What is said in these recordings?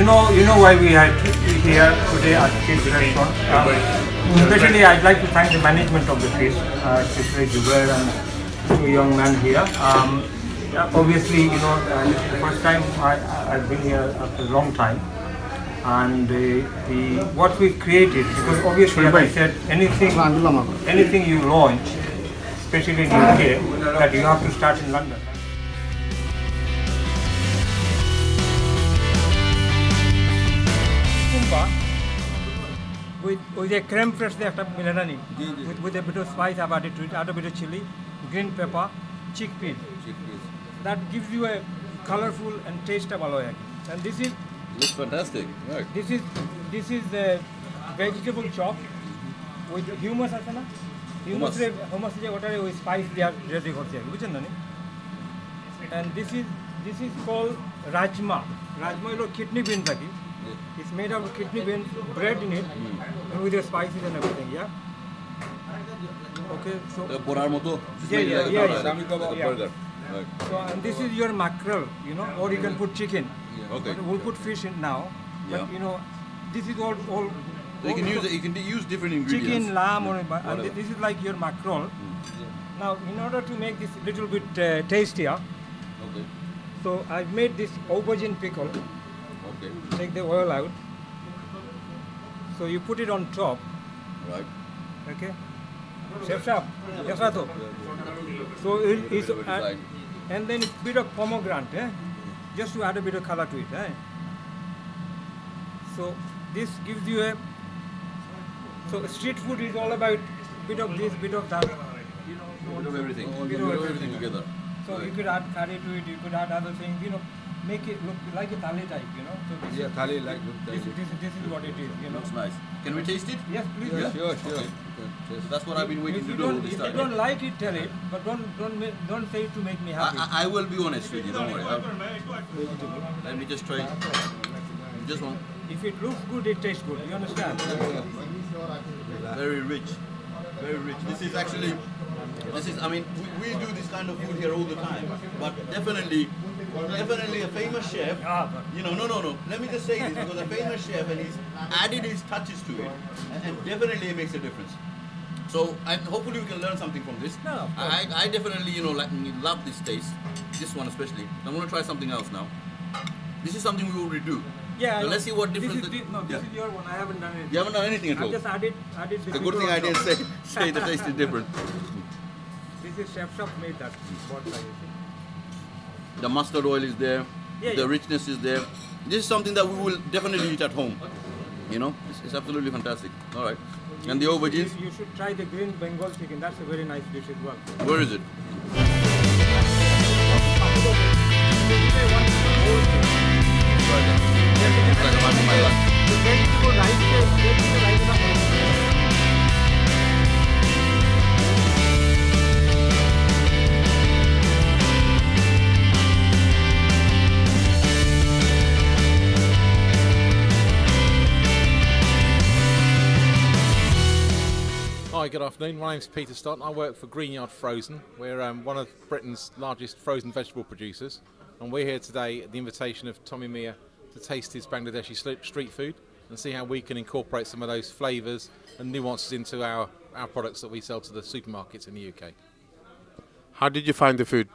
you know why we are here today at Fish Restaurant. Especially, I'd like to thank the management of the Fish, especially Jubair and two young men here. Obviously, this is the first time I've been here after a long time, and what we've created, because obviously, as I said, anything you launch, especially in UK, that you have to start in London. With a creme fresh with a bit of spice I've added to it, add a bit of chili, green pepper, chickpeas. That gives you a colorful and taste of aloe. And this is looks fantastic. Right. This is the vegetable chop with hummus asana. Hummus what are with spice they are ready for here. And this is called rajma. Rajma is kidney beans. It's made out of kidney beans, bread in it, and with the spices and everything, yeah? Okay, so... Yeah. Burger. Right. So, and this is your mackerel, or you can put chicken. Okay. But we'll put fish in now. But, this is all so you can use different ingredients. Chicken, lamb, and this is like your mackerel. Now, in order to make this little bit tastier, so I've made this aubergine pickle. Take the oil out. So you put it on top. Right. Okay. Chef Shab. So it's and then a bit of pomegranate, just to add a bit of color to it. So this gives you a. So street food is all about bit of this, bit of that. Bit of everything. Bit of everything together. So you could add curry to it. You could add other things. Make it look like a thali type, So this thali like this is what it is, Looks nice. Can we taste it? Yes, please. Yeah, sure. Okay. So that's what I've been waiting to do all this time. If you don't like it, tell it, but don't say it to make me happy. I will be honest with you. Don't worry. Let me just try. Just one. If it looks good, it tastes good. You understand? Very rich. Very rich. I mean, we do this kind of food here all the time, but definitely a famous chef, no. Let me just say this, because a famous chef, and he's added his touches to it, and definitely it makes a difference. So, and hopefully we can learn something from this. No, I definitely, love this taste, this one especially. I'm going to try something else now. This is something we already do. Yeah. So let's see what difference. This is your one. I haven't done anything. You haven't done anything at all. I just added. The good thing I didn't say the taste is different. This is Chef Shop made that. The mustard oil is there. The richness is there. This is something that we will definitely eat at home. It's absolutely fantastic. All right. And the aubergines? You should try the green Bengal chicken. That's a very nice dish as well. Where is it? Hi, good afternoon. My name's Peter Stott. I work for Greenyard Frozen. We're one of Britain's largest frozen vegetable producers, and we're here today at the invitation of Tommy Miah to taste his Bangladeshi street food and see how we can incorporate some of those flavours and nuances into our products that we sell to the supermarkets in the UK. How did you find the food?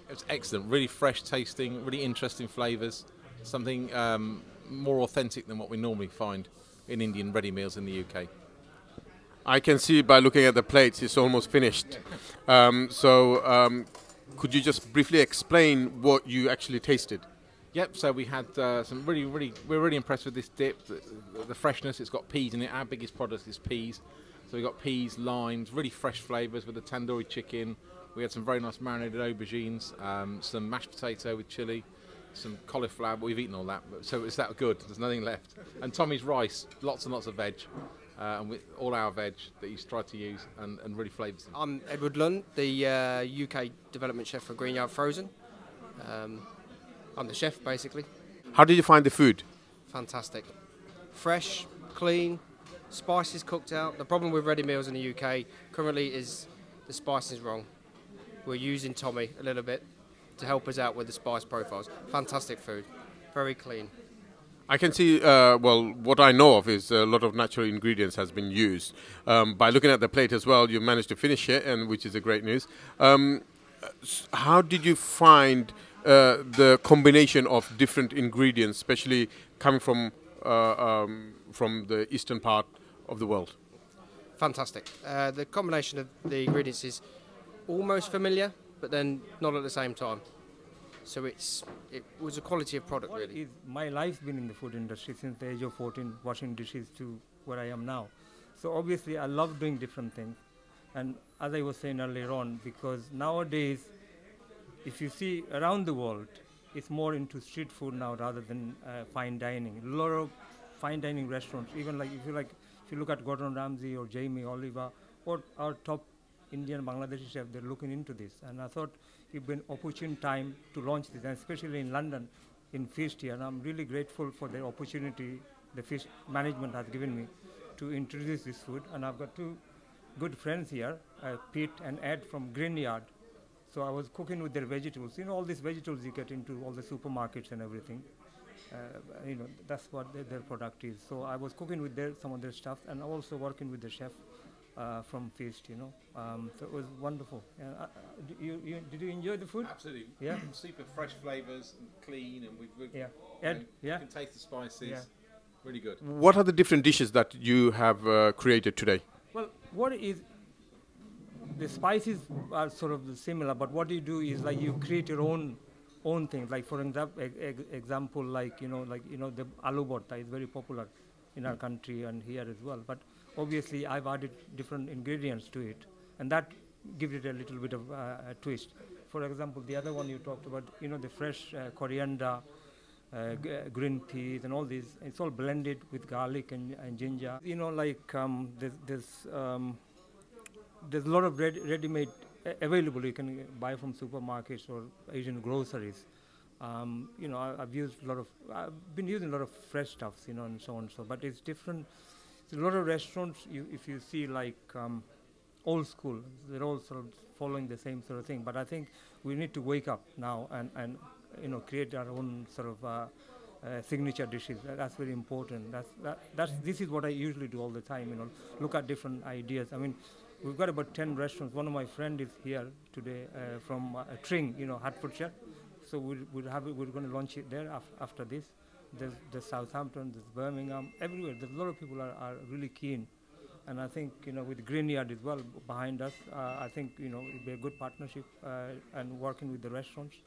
It was excellent, really fresh tasting, really interesting flavours, something more authentic than what we normally find in Indian ready meals in the UK. I can see by looking at the plates it's almost finished. Could you just briefly explain what you actually tasted? Yep, so we had some we're really impressed with this dip, the freshness. It's got peas in it. Our biggest product is peas. So we got peas, limes, really fresh flavours with the tandoori chicken. We had some very nice marinated aubergines, some mashed potato with chilli, some cauliflower, but we've eaten all that, so it's that good, there's nothing left. And Tommy's rice, lots and lots of veg. And with all our veg that he's tried to use and really flavours them. I'm Edward Lund, the UK development chef for Greenyard Frozen. I'm the chef, basically. How did you find the food? Fantastic. Fresh, clean, spices cooked out. The problem with ready meals in the UK currently is the spice is wrong. We're using Tommy a little bit to help us out with the spice profiles. Fantastic food, very clean. I can see, well, what I know of is a lot of natural ingredients has been used. By looking at the plate as well, you managed to finish it, and which is a great news. How did you find the combination of different ingredients, especially coming from the eastern part of the world? Fantastic. The combination of the ingredients is almost familiar, but then not at the same time. So it was a quality of product, really. My life's been in the food industry since the age of 14, washing dishes to where I am now. So obviously I love doing different things. And as I was saying earlier on, because nowadays, if you see around the world, it's more into street food now rather than fine dining. A lot of fine dining restaurants, even like if you look at Gordon Ramsay or Jamie Oliver or our top Indian Bangladeshi chef, they're looking into this. And I thought it'd been opportune time to launch this, and especially in London, in Feast here. And I'm really grateful for the opportunity the Feast management has given me to introduce this food. And I've got two good friends here, Pete and Ed from Greenyard. So I was cooking with their vegetables. You know, all these vegetables you get into all the supermarkets and everything. You know, that's what their product is. So I was cooking with some of their stuff, and also working with the chef from Feast, you know. So it was wonderful. Did you enjoy the food? Absolutely. Yeah. Super fresh flavours and clean, and yeah. Ed, you can taste the spices. Yeah. Really good. What are the different dishes that you have created today? Well, what is the spices are sort of similar, but what you do is like you create your own things. Like for example, like the aloo bhatta is very popular in our country and here as well. But obviously, I've added different ingredients to it, and that gives it a little bit of a twist. For example, the other one you talked about, you know, the fresh coriander, green peas, and all these. It's all blended with garlic and ginger. You know, like there's a lot of ready-made available. You can buy from supermarkets or Asian groceries. You know, I've been using a lot of fresh stuffs, you know, and so on. So, but it's different. A lot of restaurants, if you see like old school, they're all sort of following the same sort of thing. But I think we need to wake up now and you know, create our own sort of signature dishes. That's very important. This is what I usually do all the time. You know, look at different ideas. I mean, we've got about 10 restaurants. One of my friends is here today from Tring, you know, Hertfordshire. So we're going to launch it there after this. There's Southampton, there's Birmingham, everywhere. There's a lot of people are really keen. And I think, you know, with Greenyard as well behind us, I think, you know, it'll be a good partnership and working with the restaurants.